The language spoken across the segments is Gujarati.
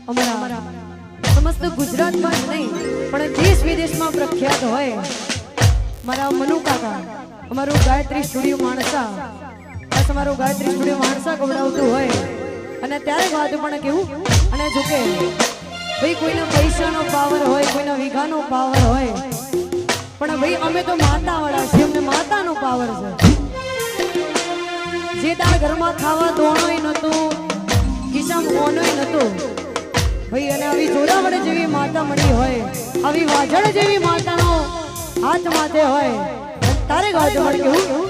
અમારા સમસ્ત ગુજરાતમાં જ નહીં પણ દેશ વિદેશમાં પ્રખ્યાત હોય મારા મનુ કાકા અમારું ગાયત્રી સ્ટુડિયો માણસા બસ અમારું ગાયત્રી સ્ટુડિયો માણસા ગવડાવતું હોય અને ત્યારે વાત પણ કેવું અને જોકે ભાઈ કોઈનો પૈસાનો પાવર હોય કોઈનો વીઘાનો પાવર હોય પણ ભાઈ અમે તો માતાવાળા છીએ અમને માતાનો પાવર છે જે તાર ઘરમાં ખાવા દોણોય નતું ખિસ્સામાં મોનોય નતું ભાઈ અને આવી જોરાવડ જેવી માતા મળી હોય આવી વાજળ જેવી માતાનો હાથ માથે હોય તારે ગાજો મળી કેવું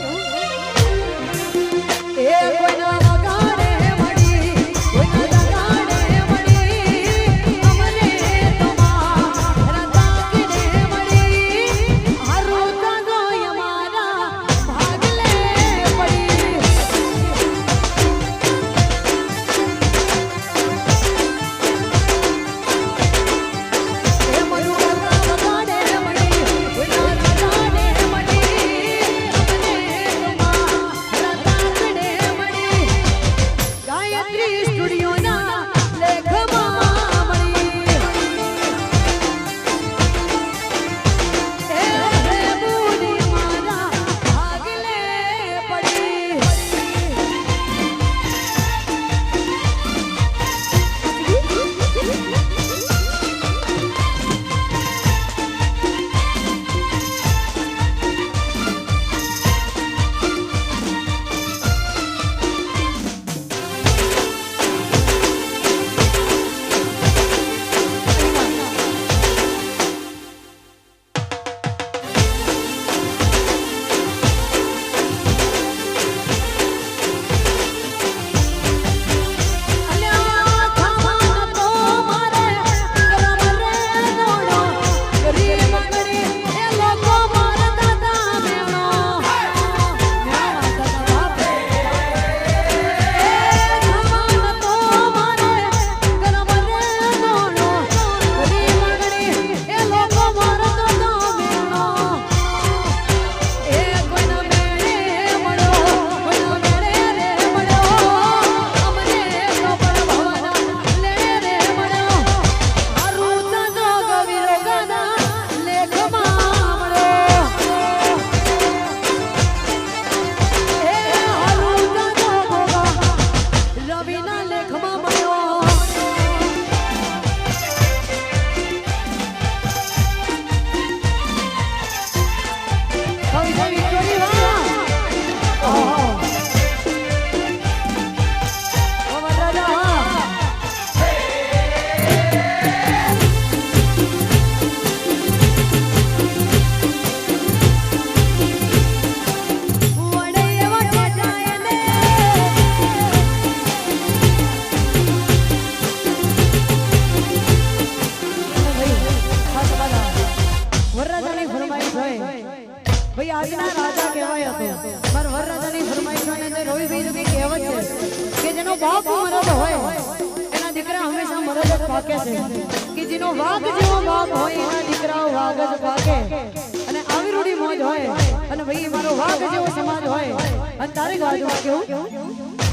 એ કોઈના વગાડે મળી કોઈના વગાડે મળી અમને તો મારા તાકીને મળી હારો તાગો અમારા ભાગલે પડી એ મનુ વગાડે મળી કોઈના વગાડે મળી અમને તો મારા તાકીને મળી ગાયત્રી સ્ટુડિયોના લેખમાં મળી એ બુડી મારા ભાગલે પડી અલ્યા ખાવા તો મારે ગરમ રે દોડો ગરીબ ગરી એ લોકો મારા દાદા મેણો મેણા દાદા બાપે ખાવા તો મારે ગરમ રે દોડો ગરીબ ગરી એ લોકો મારા દાદા મેણો એ કોઈના મેળે મળ્યો કોઈના મેળે રે મળ્યો અમને તો પરભવના લે રે મળ્યો હારું તાજો ગવીરો ગાના લેખમાં મળ્યો એ હારું તાજો ગોગા રવિના લેખમાં મળ્યો કવિતા વિક્ટોરી વાહ ઓહો ઓ વરરાજા વાહ વડે એવો ટેટાય ને વરરાજાની ફરમાઈશ હોય ભાઈ આજના રાજા કહેવાય હતો મારા વરરાજાની ફરમાઈશ હોય ને રવિભાઈ ની કહેવત છે કે જેનો બાપ મરદ હોય એના દીકરા હંમેશા મરદ જ પાકે છે કે જેનો વાઘ જેવો બાપ હોય એના દીકરાઓ વાઘ જ પાકે અને આવી રૂડી મોજ હોય અને ભાઈ મારો વાઘ જેવો સમાજ હોય અને તારે ગાજમાં કેવું